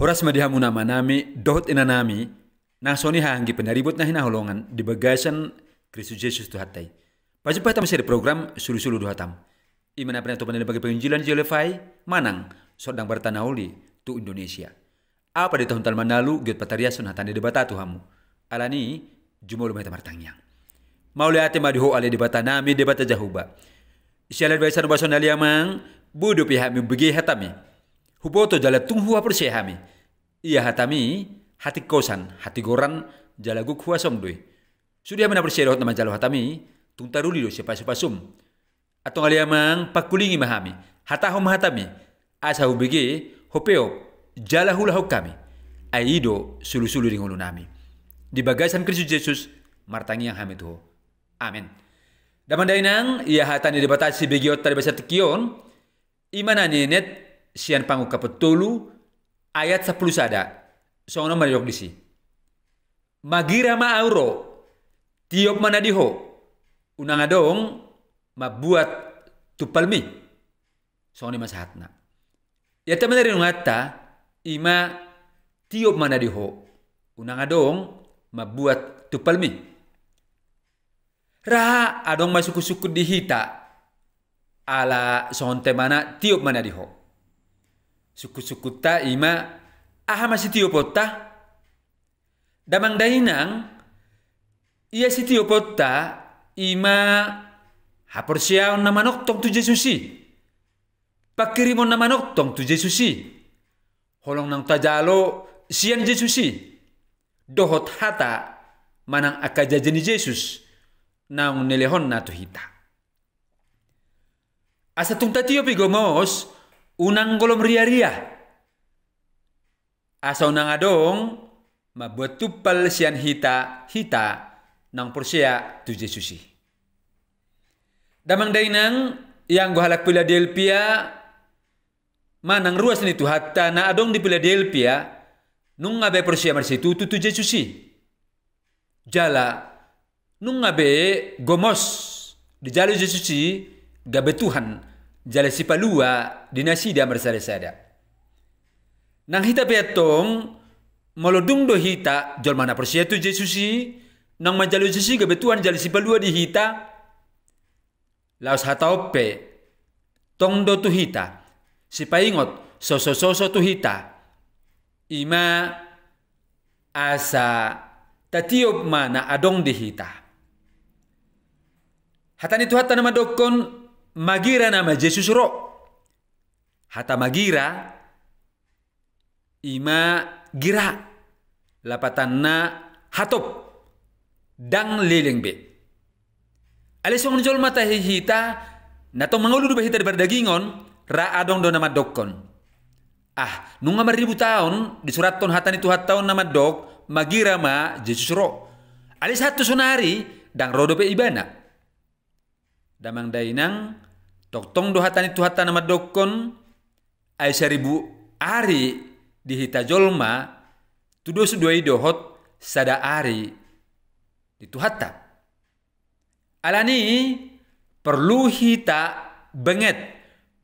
Horas madihamu nama nami, dohot ina nami, nang soni hanggi penaribut na hinaholongan di bagasan Kristus Yesus Tuhatai. Pajumpa tam seri program sulu-sulu duhatam. Imana pernah topan bagi penginjilan Jelefai, manang, sodang bertanauli tu Indonesia. Apa di tahun talman lalu, giot patariasun hatani debata tuhamu. Alani, jumolo may tamartangyang. Mauli ate madiho ale debata nami debata jahuba. Isialat baisan bason aliamang, budu pihami begi hatami. Huboto jala tunghua persehami. Ia hatami, hati kosan, hati goran, jala guk hua somdui. Sudah mana perserot nama jalo hatami, tung taruli do sepasum. Atong aliamang pakulingi mahami, hatahom hatami, asa hubigi, hopeo, jala hula kami. Aido sulu-sulu ringulu nami. Di bagasan Kristus Yesus, martangi yang hami tuho. Amin. Damandai nang, ia hatani debatasi begiot tadi bahasa tikion, imana net sian pangu kapetulu, ayat 10 sada. Soalnya mariok disi. Magira ma auro, tiop mana diho, unang adong, mabuat tupalmi. Soalnya masahatna. Ya teman dari ngata, ima tiop mana diho, unang adong, mabuat tupalmi. Ra adong masuku-suku dihita, ala sonte mana tiop mana diho. Suku-suku ta ima, aha masih tiopota, damang dainang, iya si tiopota, ima haporsiaon na manok tong tu Jesusi. Pakirimon na manok tong tu Jesusi. Holong nang tajalo sian Jesusi. Dohot hata manang akajajani Jesus naung nelehon na tu hita. Asa tung tatio pigomos unang golom ria-ria. Asa unang adong mabuat tupal sian hita nang porsia tu Jesusi. Damang dainang yang gohalak Philadelphia manang ruas ni tu hatta na adong di Philadelphia nung ngabe porsia marsitu tu Jesusi. Jala nung ngabe gomos di jalo Jesusi gabe Tuhan jala si palua dinasida marsada-sada. Nang hita petong molodung do hita jol mana porsia tu Jesusi nang majalo Jesusi gabe Tuhan jala si palua di hita laos hataope tong do tu hita si paingot soso tu hita ima asa tatiop mana adong di hita. Hatani tu hata nama dokon magira nama Jesus ro. Hata magira ima gira lapatan na hatop dang leleng be. Alisong jol mata hita natong mangulu ba hita di bardagingon ra adong do nama dokon. Nung 5,000 tahun di surat ton hatani tu tahun nama dok magira ma Jesus ro. Alis hatu sonari dang rodo pe ibana. Damang dainang toktong do hatani tu hata nama dokon ay 1,000 ari di hita jolma tudo suduai dohot sada ari di tu hata. Alani perlu hita benget,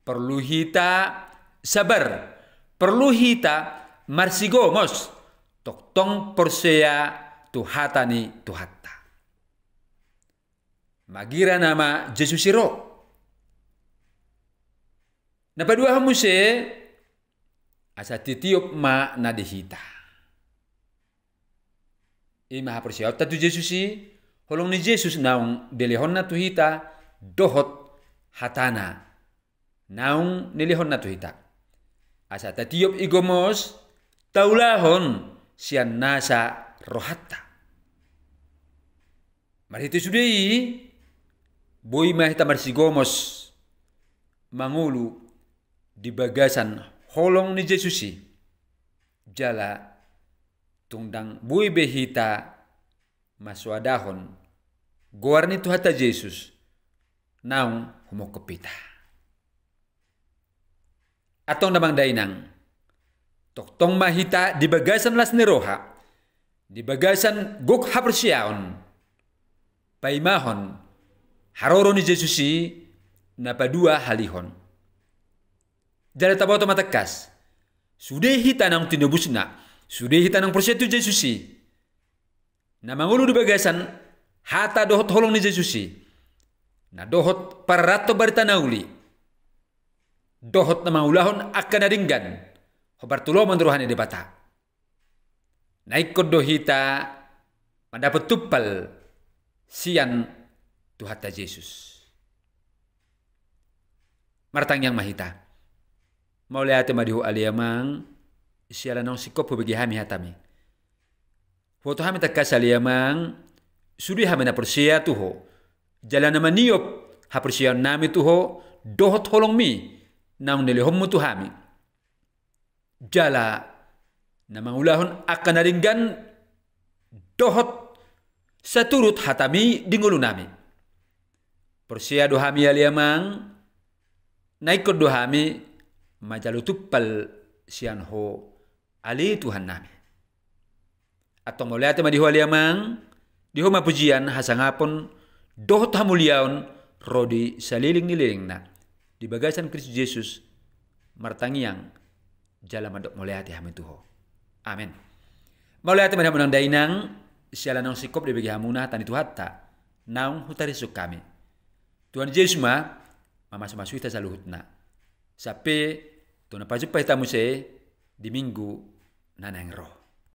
perlu hita sabar, perlu hita marsigomos toktong porsea tu hatani tu hatta. Magira nama Jesus iro. Napadua hamuse asa titiop ma na dihita. Ima haporsia tu Jesusi holong ni Jesus naung delehon na tu hita dohot hatana. Naung nelehon na tu hita. Asa tatiop igomos taulahon sian nasa rohatta. Marito sudai boy mahita marsigomos mangulu di bagasan holong ni Jesusi. Jala tungdang boy behita maswadahon goarni tu hata Jesus naung humokopita. Atong namang dainang toktong mahita di bagasan las neroha di bagasan gok hapersiaon paimahon haroro ni Jesusi napadua halihon. Jala tabato matekas Sudehi tanang tinubusna. Sudehi tanang persatu Jesusi. Na mangulu di bagasan hata dohot holong ni Jesusi. Na dohot parato barita nauli. Dohot na maulahon akan naringgan. Hobar tulo mandruhan di bata. Naikod dohita mendapat tupal sian Tuhata Yesus. Martang yang mahita. Maulay ate madihu aliyamang siala nang sikop bagi hami hatami. Foto hami takas aliyamang sudi hami na persia tuho. Jalan nama niop ha persia nami tuho dohot holong mi nang nilihom tu hami. Jala na mangulahon akan naringgan dohot saturut hatami dingulu nami. Persia dohami aliyamang naikod dohami majalutupal sian ho ali Tuhan nami. Atau mulai ate madihu aliyamang diho mapujian hasangapon dohot hamuliaon rodi saliling nililing na di bagasan Kristus Yesus martangiang jala madok mulai ate hami tuho. Amin. Mulai ate madihamunang dainang siala nang sikop di bagi hamuna tani tuhatta naung hutarisuk kami. Tuhan Yesus ma mamasuk kita sa luhut na. Sape to na pajupay tamu se di minggu nanang roh.